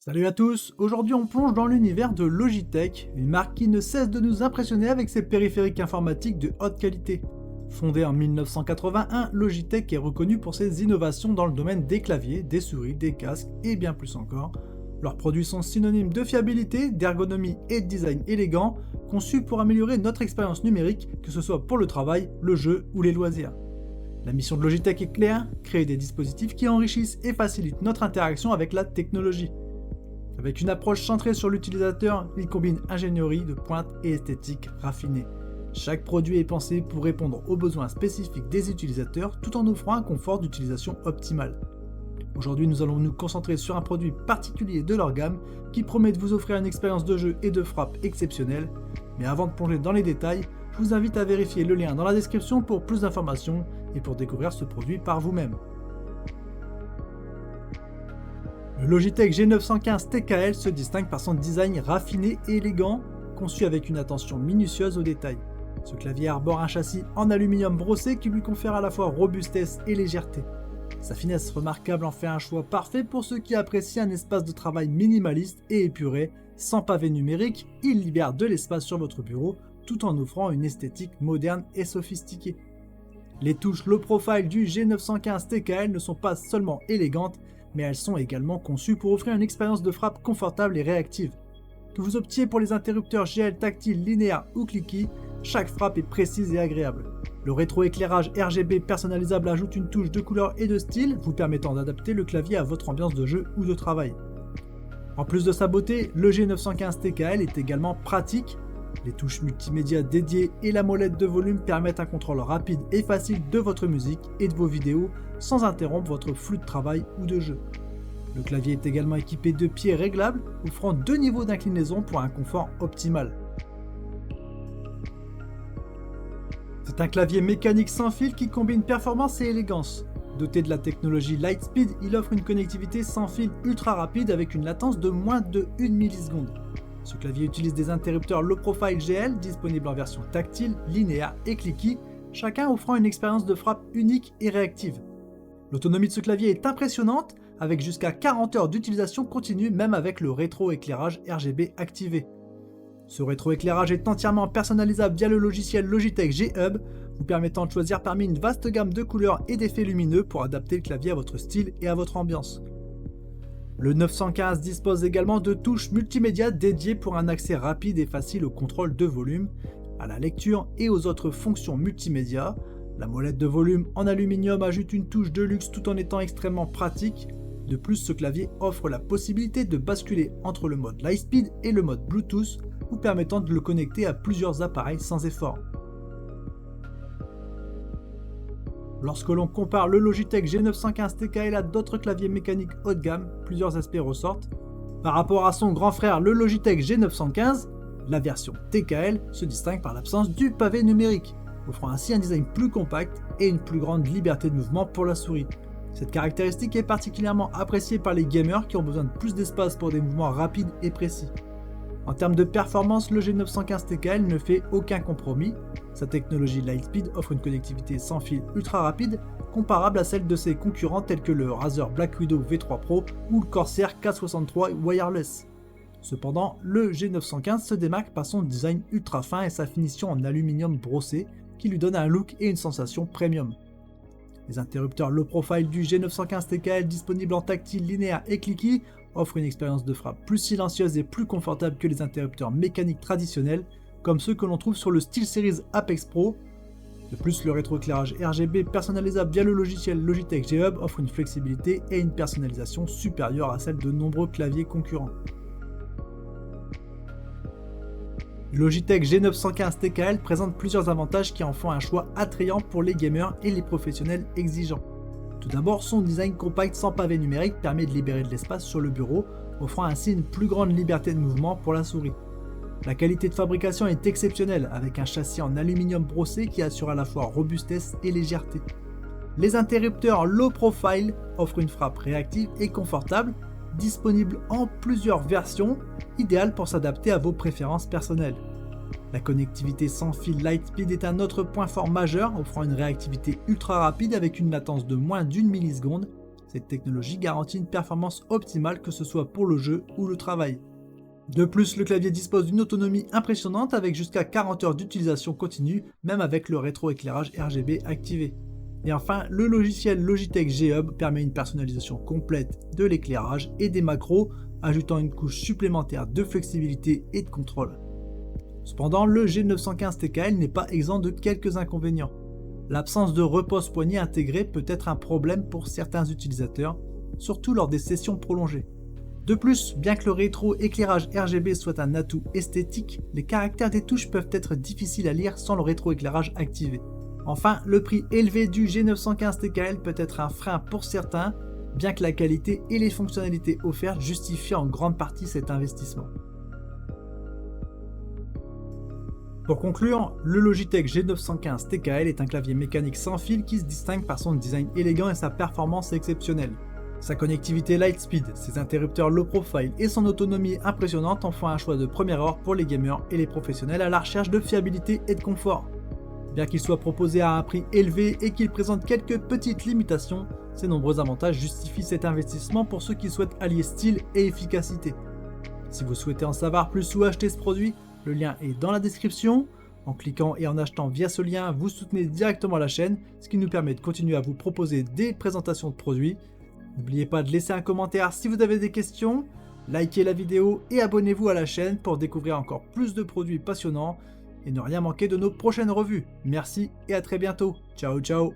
Salut à tous, aujourd'hui on plonge dans l'univers de Logitech, une marque qui ne cesse de nous impressionner avec ses périphériques informatiques de haute qualité. Fondée en 1981, Logitech est reconnue pour ses innovations dans le domaine des claviers, des souris, des casques et bien plus encore. Leurs produits sont synonymes de fiabilité, d'ergonomie et de design élégant, conçus pour améliorer notre expérience numérique, que ce soit pour le travail, le jeu ou les loisirs. La mission de Logitech est claire, créer des dispositifs qui enrichissent et facilitent notre interaction avec la technologie. Avec une approche centrée sur l'utilisateur, il combine ingénierie de pointe et esthétique raffinée. Chaque produit est pensé pour répondre aux besoins spécifiques des utilisateurs tout en offrant un confort d'utilisation optimal. Aujourd'hui, nous allons nous concentrer sur un produit particulier de leur gamme qui promet de vous offrir une expérience de jeu et de frappe exceptionnelle. Mais avant de plonger dans les détails, je vous invite à vérifier le lien dans la description pour plus d'informations et pour découvrir ce produit par vous-même. Le Logitech G915 TKL se distingue par son design raffiné et élégant, conçu avec une attention minutieuse aux détails. Ce clavier arbore un châssis en aluminium brossé qui lui confère à la fois robustesse et légèreté. Sa finesse remarquable en fait un choix parfait pour ceux qui apprécient un espace de travail minimaliste et épuré. Sans pavé numérique, il libère de l'espace sur votre bureau tout en offrant une esthétique moderne et sophistiquée. Les touches low profile du G915 TKL ne sont pas seulement élégantes, mais elles sont également conçues pour offrir une expérience de frappe confortable et réactive. Que vous optiez pour les interrupteurs GL tactiles, linéaires ou clicky, chaque frappe est précise et agréable. Le rétroéclairage RGB personnalisable ajoute une touche de couleur et de style, vous permettant d'adapter le clavier à votre ambiance de jeu ou de travail. En plus de sa beauté, le G915 TKL est également pratique. Les touches multimédia dédiées et la molette de volume permettent un contrôle rapide et facile de votre musique et de vos vidéos sans interrompre votre flux de travail ou de jeu. Le clavier est également équipé de pieds réglables, offrant 2 niveaux d'inclinaison pour un confort optimal. C'est un clavier mécanique sans fil qui combine performance et élégance. Doté de la technologie Lightspeed, il offre une connectivité sans fil ultra rapide avec une latence de moins de 1 milliseconde. Ce clavier utilise des interrupteurs low profile GL disponibles en version tactile, linéaire et clicky, chacun offrant une expérience de frappe unique et réactive. L'autonomie de ce clavier est impressionnante, avec jusqu'à 40 heures d'utilisation continue même avec le rétroéclairage RGB activé. Ce rétroéclairage est entièrement personnalisable via le logiciel Logitech G-Hub, vous permettant de choisir parmi une vaste gamme de couleurs et d'effets lumineux pour adapter le clavier à votre style et à votre ambiance. Le 915 dispose également de touches multimédia dédiées pour un accès rapide et facile au contrôle de volume, à la lecture et aux autres fonctions multimédia. La molette de volume en aluminium ajoute une touche de luxe tout en étant extrêmement pratique. De plus, ce clavier offre la possibilité de basculer entre le mode Lightspeed et le mode Bluetooth, vous permettant de le connecter à plusieurs appareils sans effort. Lorsque l'on compare le Logitech G915 TKL à d'autres claviers mécaniques haut de gamme, plusieurs aspects ressortent. Par rapport à son grand frère le Logitech G915, la version TKL se distingue par l'absence du pavé numérique, offrant ainsi un design plus compact et une plus grande liberté de mouvement pour la souris. Cette caractéristique est particulièrement appréciée par les gamers qui ont besoin de plus d'espace pour des mouvements rapides et précis. En termes de performance, le G915 TKL ne fait aucun compromis. Sa technologie Lightspeed offre une connectivité sans fil ultra rapide, comparable à celle de ses concurrents tels que le Razer Black Widow V3 Pro ou le Corsair K63 Wireless. Cependant, le G915 se démarque par son design ultra fin et sa finition en aluminium brossé, qui lui donne un look et une sensation premium. Les interrupteurs low profile du G915 TKL disponibles en tactile, linéaire et clicky offrent une expérience de frappe plus silencieuse et plus confortable que les interrupteurs mécaniques traditionnels, comme ceux que l'on trouve sur le SteelSeries Apex Pro. De plus, le rétroéclairage RGB personnalisable via le logiciel Logitech G-Hub offre une flexibilité et une personnalisation supérieure à celle de nombreux claviers concurrents. Le Logitech G915 TKL présente plusieurs avantages qui en font un choix attrayant pour les gamers et les professionnels exigeants. Tout d'abord, son design compact sans pavé numérique permet de libérer de l'espace sur le bureau, offrant ainsi une plus grande liberté de mouvement pour la souris. La qualité de fabrication est exceptionnelle, avec un châssis en aluminium brossé qui assure à la fois robustesse et légèreté. Les interrupteurs low profile offrent une frappe réactive et confortable, disponible en plusieurs versions, idéale pour s'adapter à vos préférences personnelles. La connectivité sans fil Lightspeed est un autre point fort majeur, offrant une réactivité ultra rapide avec une latence de moins d'1 milliseconde. Cette technologie garantit une performance optimale que ce soit pour le jeu ou le travail. De plus, le clavier dispose d'une autonomie impressionnante avec jusqu'à 40 heures d'utilisation continue, même avec le rétroéclairage RGB activé. Et enfin, le logiciel Logitech G-Hub permet une personnalisation complète de l'éclairage et des macros, ajoutant une couche supplémentaire de flexibilité et de contrôle. Cependant, le G915 TKL n'est pas exempt de quelques inconvénients. L'absence de repose-poignet intégré peut être un problème pour certains utilisateurs, surtout lors des sessions prolongées. De plus, bien que le rétroéclairage RGB soit un atout esthétique, les caractères des touches peuvent être difficiles à lire sans le rétroéclairage activé. Enfin, le prix élevé du G915 TKL peut être un frein pour certains, bien que la qualité et les fonctionnalités offertes justifient en grande partie cet investissement. Pour conclure, le Logitech G915 TKL est un clavier mécanique sans fil qui se distingue par son design élégant et sa performance exceptionnelle. Sa connectivité Lightspeed, ses interrupteurs low profile et son autonomie impressionnante en font un choix de première heure pour les gamers et les professionnels à la recherche de fiabilité et de confort. Bien qu'il soit proposé à un prix élevé et qu'il présente quelques petites limitations, ses nombreux avantages justifient cet investissement pour ceux qui souhaitent allier style et efficacité. Si vous souhaitez en savoir plus ou acheter ce produit, le lien est dans la description. En cliquant et en achetant via ce lien, vous soutenez directement la chaîne, ce qui nous permet de continuer à vous proposer des présentations de produits. N'oubliez pas de laisser un commentaire si vous avez des questions, likez la vidéo et abonnez-vous à la chaîne pour découvrir encore plus de produits passionnants et ne rien manquer de nos prochaines revues. Merci et à très bientôt. Ciao ciao.